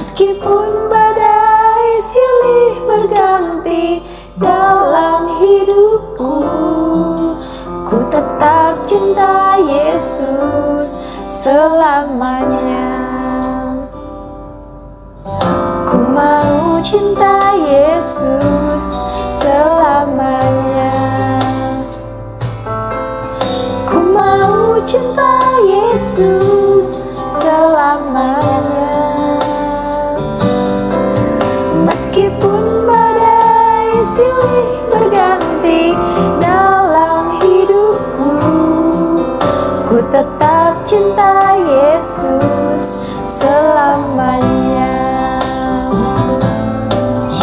Meskipun badai silih berganti dalam hidupku, ku tetap cinta Yesus selamanya. Ku mau cinta Yesus selamanya. Ku mau cinta Yesus selamanya. Meskipun badai silih berganti dalam hidupku, ku tetap cinta Yesus selamanya.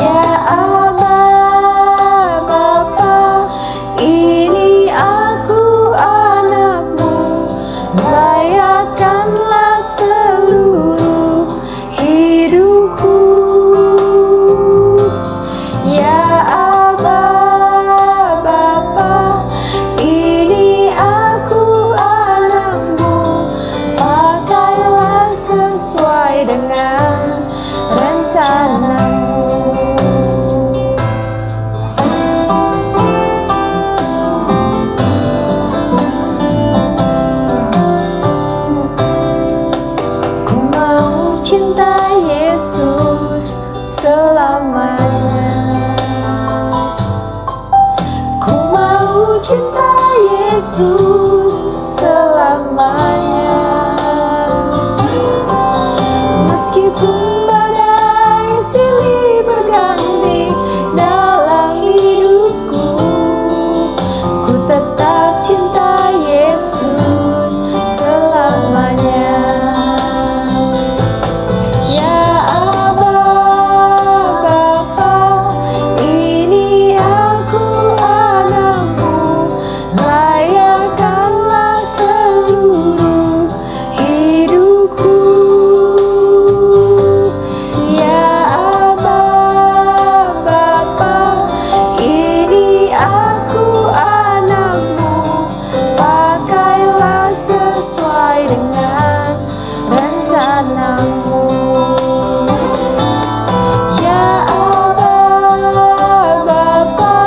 Ya Allah Bapa, ini aku anakmu, layakkanlah seluruh hidupku. Ya Abba Bapa, ini aku anakmu, pakailah sesuai dengan rencanamu. Ku mau cinta Yesus selamanya. Ku mau cinta Yesus selamanya. Meskipun badai silih berganti dalam hidupku, ku tetap cinta Yesus selamanya. Ya Abba Bapa, ini aku anakmu, layakkanlah seluruh hidupku. Ya Abba Bapa, ini aku anakmu, pakailah sesuai dengan rencanamu. Ya Abba Bapa,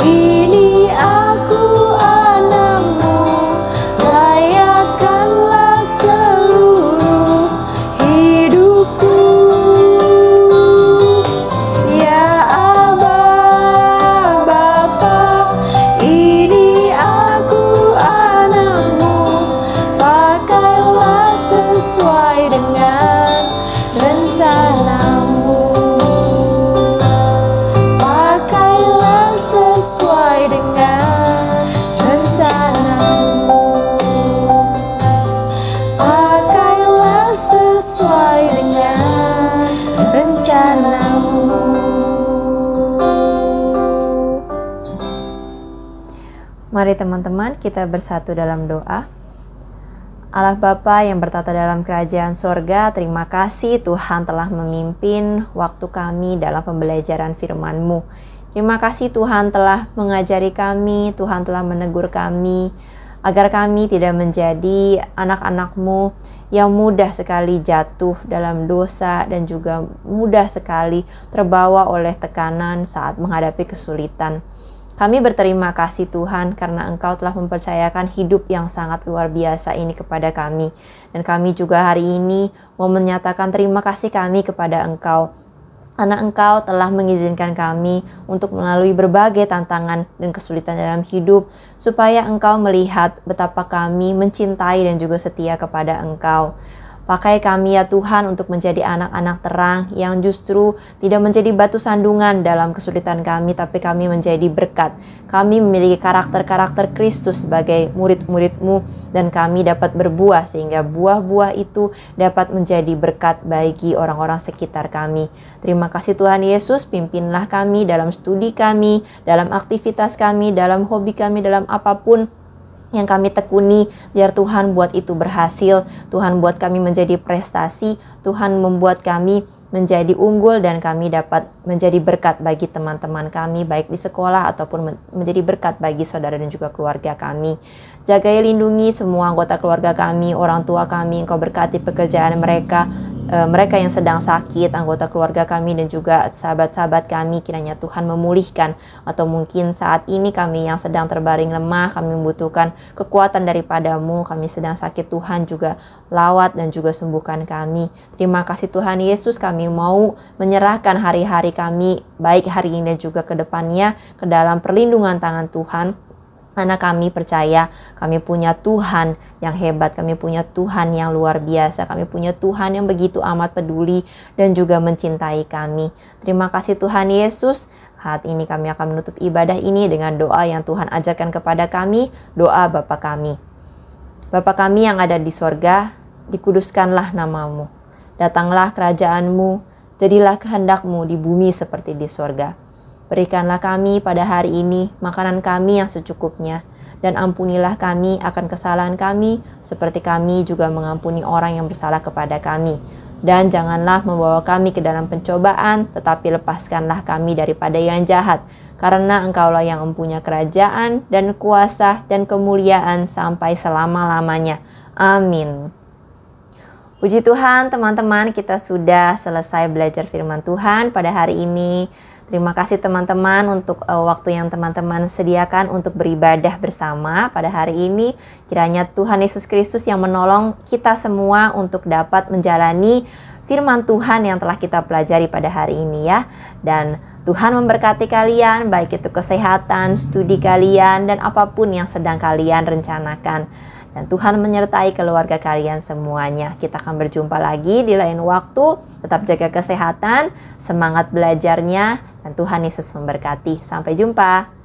ini aku anakmu, layakkanlah seluruh hidupku. Ya Abba Bapa, ini aku anakmu, pakailah sesuai dengan rencanamu. Pakailah sesuai dengan rencanamu. Pakailah sesuai dengan rencanamu. Mari teman-teman kita bersatu dalam doa. Allah Bapa yang bertata dalam kerajaan sorga, terima kasih Tuhan telah memimpin waktu kami dalam pembelajaran firman-Mu. Terima kasih Tuhan telah mengajari kami, Tuhan telah menegur kami, agar kami tidak menjadi anak-anak-Mu yang mudah sekali jatuh dalam dosa dan juga mudah sekali terbawa oleh tekanan saat menghadapi kesulitan. Kami berterima kasih Tuhan karena Engkau telah mempercayakan hidup yang sangat luar biasa ini kepada kami. Dan kami juga hari ini mau menyatakan terima kasih kami kepada Engkau. Karena Engkau telah mengizinkan kami untuk melalui berbagai tantangan dan kesulitan dalam hidup, supaya Engkau melihat betapa kami mencintai dan juga setia kepada Engkau. Pakai kami ya Tuhan untuk menjadi anak-anak terang yang justru tidak menjadi batu sandungan dalam kesulitan kami, tapi kami menjadi berkat. Kami memiliki karakter-karakter Kristus sebagai murid-murid-Mu, dan kami dapat berbuah sehingga buah-buah itu dapat menjadi berkat bagi orang-orang sekitar kami. Terima kasih Tuhan Yesus, pimpinlah kami dalam studi kami, dalam aktivitas kami, dalam hobi kami, dalam apapun yang kami tekuni, biar Tuhan buat itu berhasil. Tuhan buat kami menjadi prestasi, Tuhan membuat kami menjadi unggul, dan kami dapat menjadi berkat bagi teman-teman kami, baik di sekolah ataupun menjadi berkat bagi saudara dan juga keluarga kami. Jagai lindungi semua anggota keluarga kami, orang tua kami, Engkau berkati pekerjaan mereka. mereka yang sedang sakit, anggota keluarga kami dan juga sahabat-sahabat kami, kiranya Tuhan memulihkan. Atau mungkin saat ini kami yang sedang terbaring lemah, kami membutuhkan kekuatan daripada-Mu, kami sedang sakit, Tuhan juga lawat dan juga sembuhkan kami. Terima kasih Tuhan Yesus, kami mau menyerahkan hari-hari kami, baik hari ini dan juga ke depannya, ke dalam perlindungan tangan Tuhan. Karena kami percaya kami punya Tuhan yang hebat, kami punya Tuhan yang luar biasa, kami punya Tuhan yang begitu amat peduli dan juga mencintai kami. Terima kasih Tuhan Yesus. Saat ini kami akan menutup ibadah ini dengan doa yang Tuhan ajarkan kepada kami, doa Bapa kami. Bapa kami yang ada di sorga, dikuduskanlah nama-Mu. Datanglah kerajaan-Mu, jadilah kehendak-Mu di bumi seperti di sorga. Berikanlah kami pada hari ini makanan kami yang secukupnya, dan ampunilah kami akan kesalahan kami, seperti kami juga mengampuni orang yang bersalah kepada kami. Dan janganlah membawa kami ke dalam pencobaan, tetapi lepaskanlah kami daripada yang jahat, karena Engkaulah yang mempunyai kerajaan dan kuasa dan kemuliaan sampai selama-lamanya. Amin. Puji Tuhan, teman-teman, kita sudah selesai belajar firman Tuhan pada hari ini. Terima kasih teman-teman untuk waktu yang teman-teman sediakan untuk beribadah bersama pada hari ini. Kiranya Tuhan Yesus Kristus yang menolong kita semua untuk dapat menjalani firman Tuhan yang telah kita pelajari pada hari ini ya. Dan Tuhan memberkati kalian, baik itu kesehatan, studi kalian, dan apapun yang sedang kalian rencanakan. Dan Tuhan menyertai keluarga kalian semuanya. Kita akan berjumpa lagi di lain waktu. Tetap jaga kesehatan, semangat belajarnya, dan Tuhan Yesus memberkati. Sampai jumpa.